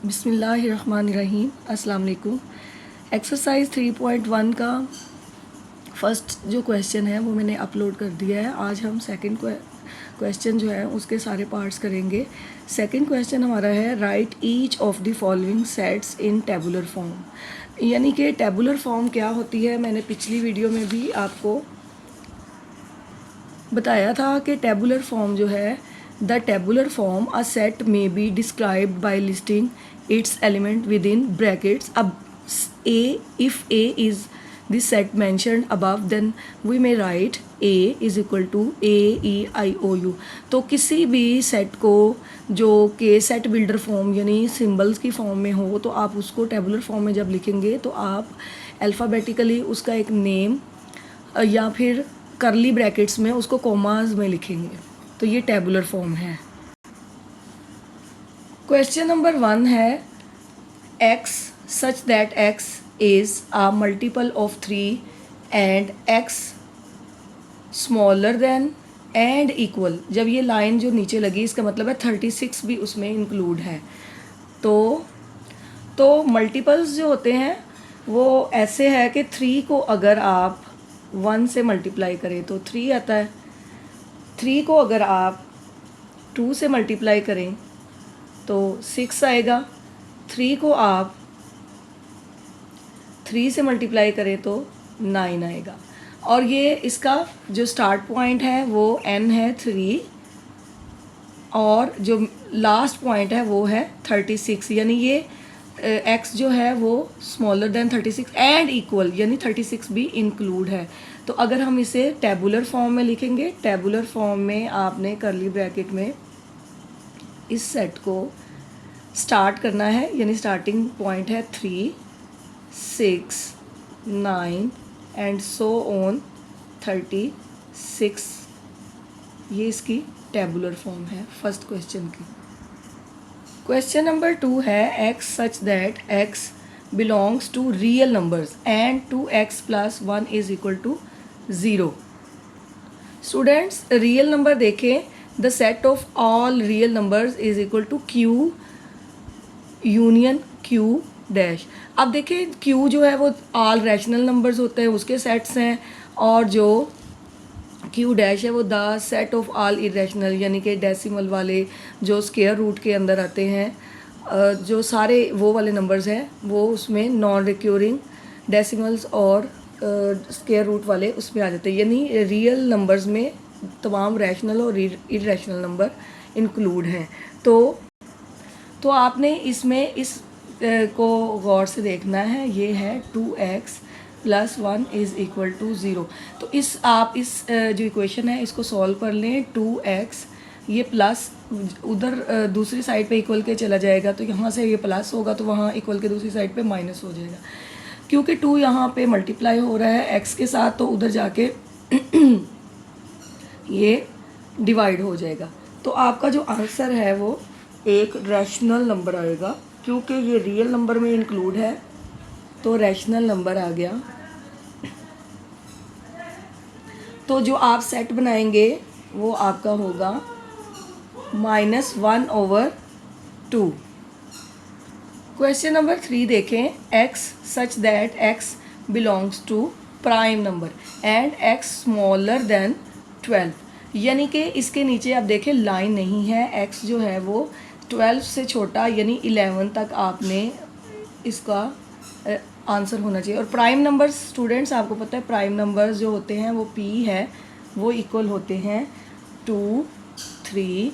बिस्मिल्लाहिर्रहमानिर्रहीम। अस्सलाम वालेकुम। एक्सरसाइज 3.1 का फर्स्ट जो क्वेश्चन है वो मैंने अपलोड कर दिया है। आज हम सेकंड क्वेश्चन जो है उसके सारे पार्ट्स करेंगे। सेकंड क्वेश्चन हमारा है right each of the following sets in tabular form. यानी कि टेबुलर फॉर्म क्या होती है, मैंने पिछली वीडियो में भी आपको बताया था कि टेबुलर फॉर्म जो है, the tabular form a set may be described by listing its element within brackets. अब A, if A is the set mentioned above then we may write A is equal to AEIOU। तो किसी भी set को जो के set builder form यानी symbols की form में हो तो आप उसको टेबुलर फॉर्म में जब लिखेंगे तो आप अल्फ़ाबेटिकली उसका एक नेम या फिर करली ब्रैकेट्स में उसको कॉमाज में लिखेंगे। तो ये टेबुलर फॉर्म है। क्वेश्चन नंबर 1 है x such that x is a multiple of 3 and x smaller then and equal. जब ये लाइन जो नीचे लगी इसका मतलब है 36 भी उसमें इंक्लूड है। तो मल्टीपल्स जो होते हैं वो ऐसे है कि 3 को अगर आप 1 से मल्टीप्लाई करें तो 3 आता है। 3 को अगर आप 2 से मल्टीप्लाई करें तो 6 आएगा। 3 को आप 3 से मल्टीप्लाई करें तो 9 आएगा। और ये इसका जो स्टार्ट पॉइंट है वो n है 3 और जो लास्ट पॉइंट है वो है 36। यानी ये x जो है वो स्मॉलर देन 36 एंड इक्वल यानी 36 भी इंक्लूड है। तो अगर हम इसे टेबुलर फॉर्म में लिखेंगे, टेबुलर फॉर्म में आपने करली ब्रैकेट में इस सेट को स्टार्ट करना है, यानी स्टार्टिंग पॉइंट है 3, 6, 9 एंड सो ऑन 36। ये इसकी टेबुलर फॉर्म है फर्स्ट क्वेश्चन की। क्वेश्चन नंबर 2 है x such that x belongs to real numbers and 2x + 1 is equal to 0। Students real number देखें, the set of all real numbers is equal to q union q dash. अब देखें q जो है वो all rational numbers होते हैं उसके sets हैं, और जो q डैश है वो the set of all irrational यानी कि डेसिमल वाले जो स्क्वायर रूट के अंदर आते हैं, जो सारे वो वाले नंबर्स हैं वो उसमें नॉन रिक्यूरिंग डेसिमल्स और स्क्वायर रूट वाले उसमें आ जाते हैं। यानी रियल नंबर्स में तमाम रैशनल और इरेशनल नंबर इंक्लूड हैं। तो आपने इसमें इस को गौर से देखना है। ये है 2x + 1 इज़ इक्वल टू 0। तो आप इस जो इक्वेशन है इसको सॉल्व कर लें। 2x ये प्लस उधर दूसरी साइड पे इक्वल के चला जाएगा, तो यहाँ से ये प्लस होगा तो वहाँ इक्वल के दूसरी साइड पे माइनस हो जाएगा। क्योंकि 2 यहाँ पे मल्टीप्लाई हो रहा है x के साथ तो उधर जाके ये डिवाइड हो जाएगा। तो आपका जो आंसर है वो एक रैशनल नंबर आएगा, क्योंकि ये रियल नंबर में इंक्लूड है तो रैशनल नंबर आ गया। तो जो आप सेट बनाएंगे वो आपका होगा -1/2। क्वेश्चन नंबर 3 देखें, x such that x belongs to prime number and x smaller than 12। यानी कि इसके नीचे आप देखें लाइन नहीं है, x जो है वो 12 से छोटा यानी 11 तक आपने इसका आंसर होना चाहिए। और प्राइम नंबर्स स्टूडेंट्स आपको पता है प्राइम नंबर्स जो होते हैं वो p है वो इक्वल होते हैं 2, 3,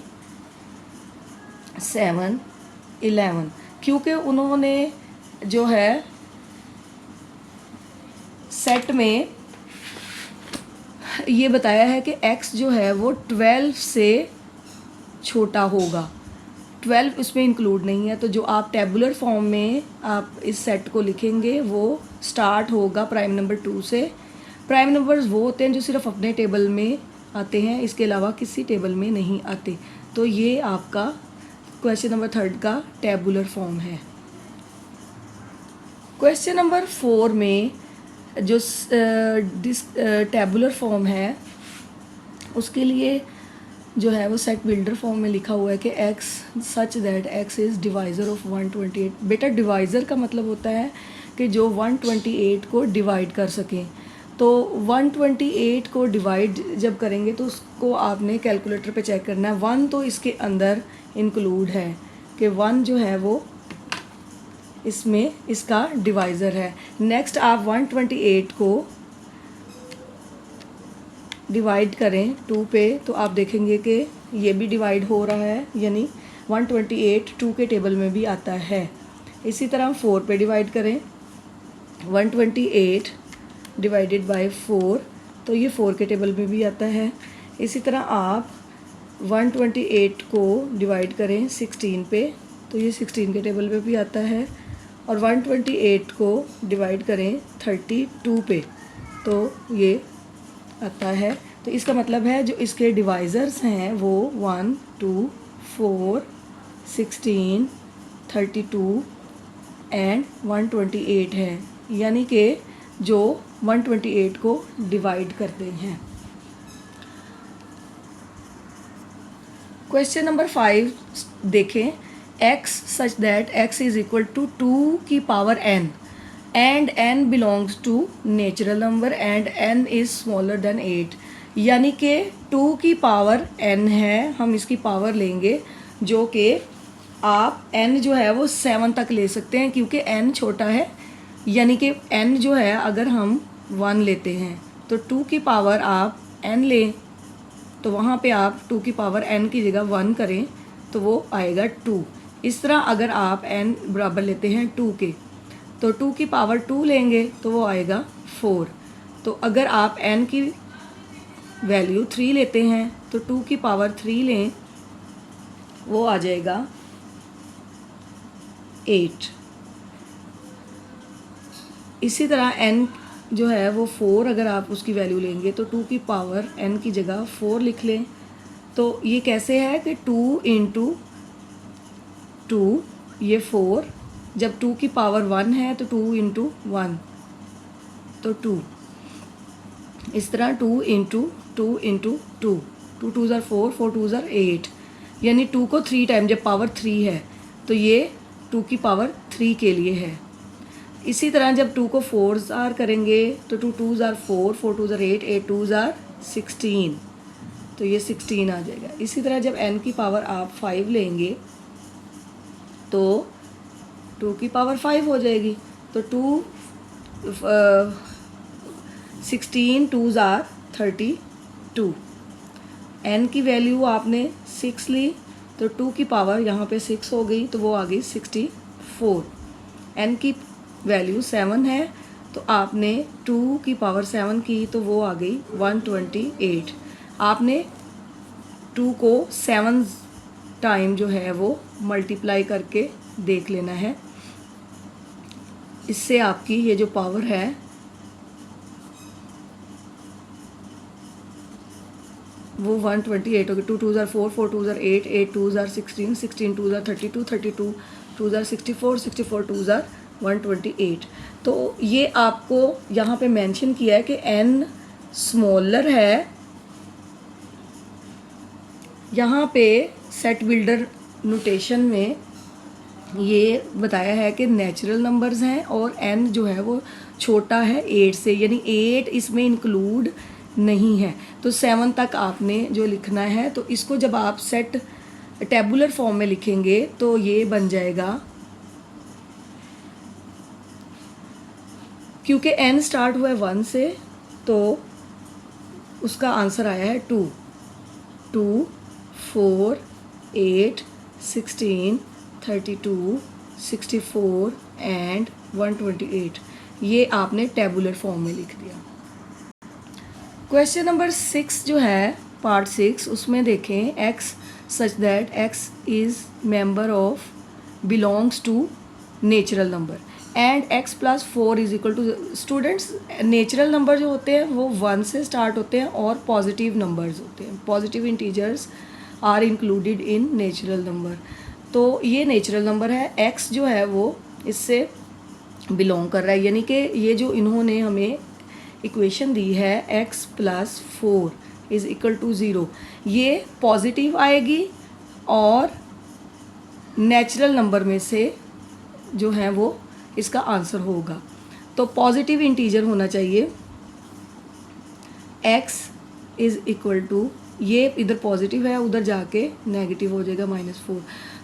7, 11। क्योंकि उन्होंने जो है सेट में ये बताया है कि x जो है वो 12 से छोटा होगा, 12 इसमें इंक्लूड नहीं है। तो जो आप टेबुलर फॉर्म में आप इस सेट को लिखेंगे वो स्टार्ट होगा प्राइम नंबर 2 से। प्राइम नंबर्स वो होते हैं जो सिर्फ अपने टेबल में आते हैं, इसके अलावा किसी टेबल में नहीं आते। तो ये आपका क्वेश्चन नंबर 3 का टेबुलर फॉर्म है। क्वेश्चन नंबर 4 में जो टेबुलर फॉर्म है उसके लिए जो है वो सेट बिल्डर फॉर्म में लिखा हुआ है कि x such that x is divisor of 128। बेटा डिवाइज़र का मतलब होता है कि जो 128 को डिवाइड कर सकें। तो 128 को डिवाइड जब करेंगे तो उसको आपने कैलकुलेटर पे चेक करना है। 1 तो इसके अंदर इंक्लूड है कि 1 जो है वो इसमें इसका डिवाइज़र है। नेक्स्ट आप 128 को डिवाइड करें 2 पे तो आप देखेंगे कि ये भी डिवाइड हो रहा है, यानी 128 2 के टेबल में भी आता है। इसी तरह 4 पे डिवाइड करें 128 डिवाइडेड बाय 4 तो ये 4 के टेबल में भी आता है। इसी तरह आप 128 को डिवाइड करें 16 पे तो ये 16 के टेबल में भी आता है। और 128 को डिवाइड करें 32 पे तो ये आता है। तो इसका मतलब है जो इसके डिवाइज़र्स हैं वो 1 2 4 16 32 एंड 128 है, यानी कि जो 128 को डिवाइड करते हैं। क्वेश्चन नंबर 5 देखें। x such that x is equal to 2 की power n and n belongs to natural number and n is smaller than 8, यानी कि 2 की पावर n है, हम इसकी पावर लेंगे जो कि आप n जो है वो 7 तक ले सकते हैं क्योंकि n छोटा है। यानी कि n जो है अगर हम 1 लेते हैं तो 2 की पावर आप n लें तो वहाँ पे आप 2 की पावर n की जगह 1 करें तो वो आएगा 2। इस तरह अगर आप n बराबर लेते हैं 2 के तो 2 की पावर 2 लेंगे तो वो आएगा 4। तो अगर आप n की वैल्यू 3 लेते हैं तो 2 की पावर 3 लें वो आ जाएगा 8। इसी तरह n जो है वो 4 अगर आप उसकी वैल्यू लेंगे तो 2 की पावर n की जगह 4 लिख लें। तो ये कैसे है कि 2 इंटू 2 ये 4, जब 2 की पावर 1 है तो 2 इंटू 1 तो 2। इस तरह 2 इंटू 2 इंटू 2, 2 2 ज़ार 4, 4 2 ज़ार 8, यानी 2 को 3 टाइम जब पावर 3 है तो ये 2 की पावर 3 के लिए है। इसी तरह जब 2 को 4 ज़ार करेंगे तो 2 2 ज़ार 4, 4 2 ज़ार 8, 8 2 ज़ार 16 तो ये 16 आ जाएगा। इसी तरह जब n की पावर आप 5 लेंगे तो 2 की पावर 5 हो जाएगी तो 16 2 ज़ार 32। n की वैल्यू आपने 6 ली तो 2 की पावर यहाँ पे 6 हो गई तो वो आ गई 64। n की वैल्यू 7 है तो आपने 2 की पावर 7 की तो वो आ गई 128। आपने 2 को 7 टाइम जो है वो मल्टीप्लाई करके देख लेना है, इससे आपकी ये जो पावर है वो 128 होगी। 2 2 ज़ार 4, 4 2 ज़ार 8, 8 2 ज़ार 16, 16 2 ज़ार 32, 32 2 ज़ार 64, 64 2 ज़ार 128। तो ये आपको यहाँ पे मेंशन किया है कि n स्मॉलर है। यहाँ पे सेट बिल्डर नोटेशन में ये बताया है कि नेचुरल नंबर्स हैं और n जो है वो छोटा है 8 से, यानी 8 इसमें इंक्लूड नहीं है। तो 7 तक आपने जो लिखना है तो इसको जब आप सेट टेबुलर फॉर्म में लिखेंगे तो ये बन जाएगा, क्योंकि n स्टार्ट हुआ है 1 से तो उसका आंसर आया है 2, 2 4 8 16 32 64 एंड 128। ये आपने टेबुलर फॉर्म में लिख दिया। क्वेश्चन नंबर 6 जो है पार्ट 6 उसमें देखें x such that x is member of belongs to natural number and x plus 4 is equal to. Students natural number जो होते हैं वो 1 से स्टार्ट होते हैं और पॉजिटिव नंबर्स होते हैं, positive integers are included in natural number. तो ये नेचुरल नंबर है, x जो है वो इससे बिलोंग कर रहा है, यानी कि ये जो इन्होंने हमें इक्वेशन दी है x plus 4 is equal to 0, ये पॉजिटिव आएगी और नेचुरल नंबर में से जो है वो इसका आंसर होगा। तो पॉजिटिव इंटीजर होना चाहिए, x इज़ इक्वल टू, ये इधर पॉजिटिव है उधर जाके नेगेटिव हो जाएगा -4।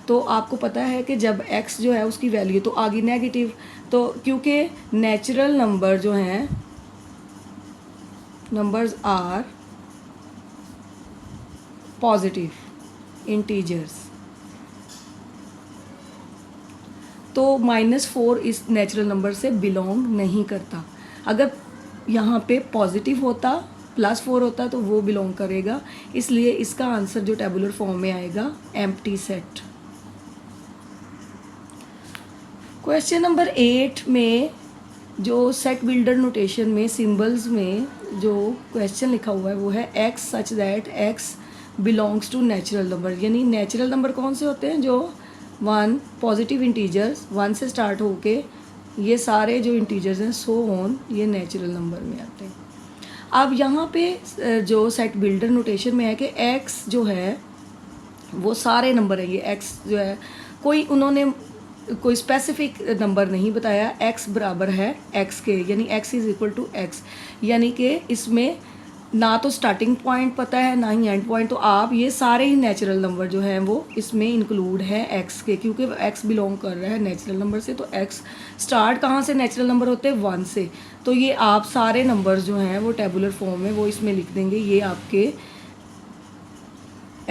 तो आपको पता है कि जब x जो है उसकी वैल्यू तो आ गई नेगेटिव, तो क्योंकि नेचुरल नंबर जो हैं, नंबर्स आर पॉजिटिव इंटीजर्स, तो -4 इस नेचुरल नंबर से बिलोंग नहीं करता। अगर यहाँ पे पॉजिटिव होता, +4 होता तो वो बिलोंग करेगा, इसलिए इसका आंसर जो टेबुलर फॉर्म में आएगा एम्प्टी सेट। क्वेश्चन नंबर 8 में जो सेट बिल्डर नोटेशन में सिंबल्स में जो क्वेश्चन लिखा हुआ है वो है x such that x belongs to natural number, यानी नेचुरल नंबर कौन से होते हैं, जो 1 पॉजिटिव इंटीजर्स 1 से स्टार्ट होके ये सारे जो इंटीजर्स हैं सो ऑन, ये नेचुरल नंबर में आते हैं। अब यहाँ पे जो सेट बिल्डर नोटेशन में है कि x जो है वो सारे नंबर है, ये x जो है उन्होंने कोई स्पेसिफिक नंबर नहीं बताया, x बराबर है x के, यानी x is equal to x, यानी कि इसमें ना तो स्टार्टिंग पॉइंट पता है ना ही एंड पॉइंट, तो आप ये सारे ही नेचुरल नंबर जो हैं वो इसमें इंक्लूड है x के, क्योंकि x बिलोंग कर रहा है नेचुरल नंबर से, तो x स्टार्ट कहाँ से नेचुरल नंबर होते हैं 1 से, तो ये आप सारे नंबर्स जो हैं वो टेबुलर फॉर्म में वो इसमें लिख देंगे, ये आपके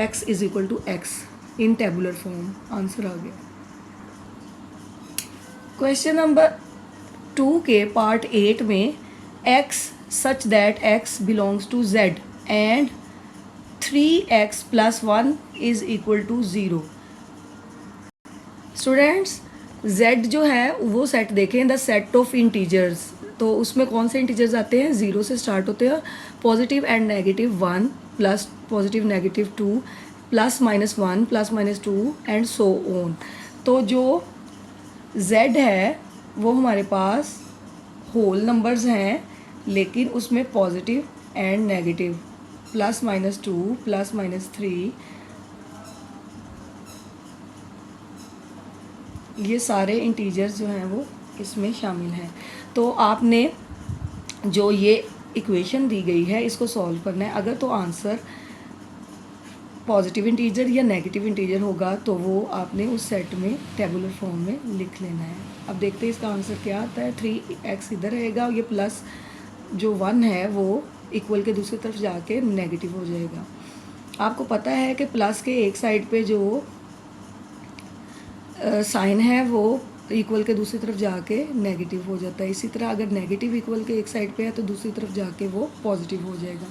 x is equal to x in tabular form, answer आ गया। क्वेश्चन नंबर 2 के पार्ट 8 में x such that x belongs to z and 3x + 1 is equal to 0। Students, z जो है वो सेट देखें, द सेट ऑफ इंटीजर्स, तो उसमें कौन से इंटीजर्स आते हैं, 0 से स्टार्ट होते हैं, positive and negative 1 plus positive negative 2 +-1 +-2 and so on. तो जो z है वो हमारे पास होल नंबर्स हैं, लेकिन उसमें पॉजिटिव एंड नेगेटिव +-2 +-3 ये सारे इंटीजर्स जो हैं वो इसमें शामिल हैं। तो आपने जो ये इक्वेशन दी गई है इसको सॉल्व करना है, अगर तो आंसर पॉजिटिव इंटीजर या नेगेटिव इंटीजर होगा तो वो आपने उस सेट में टेबुलर फॉर्म में लिख लेना है। अब देखते हैं इसका आंसर क्या आता है, 3x इधर रहेगा, ये प्लस जो 1 है वो इक्वल के दूसरी तरफ जाके नेगेटिव हो जाएगा। आपको पता है कि प्लस के एक साइड पे जो साइन है वो इक्वल के दूसरी तरफ जाके नेगेटिव हो जाता है, इसी तरह अगर नेगेटिव इक्वल के एक साइड पे है तो दूसरी तरफ जाके वो पॉजिटिव हो जाएगा।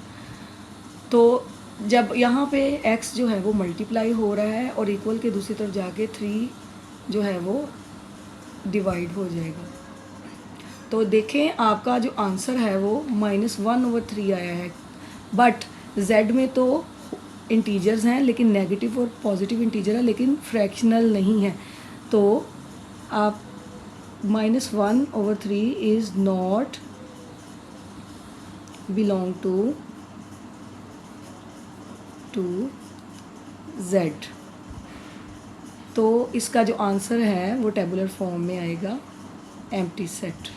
तो जब यहाँ पे x जो है वो मल्टीप्लाई हो रहा है और इक्वल के दूसरी तरफ जाके 3 जो है वो डिवाइड हो जाएगा। तो देखें आपका जो आंसर है वो -1/3 आया है, बट z में तो इंटीजर्स हैं लेकिन नेगेटिव और पॉजिटिव इंटीजर है, लेकिन फ्रैक्शनल नहीं है, तो आप -1/3 is not belong to z, तो इसका जो आंसर है वो टेबुलर फॉर्म में आएगा एम्प्टी सेट।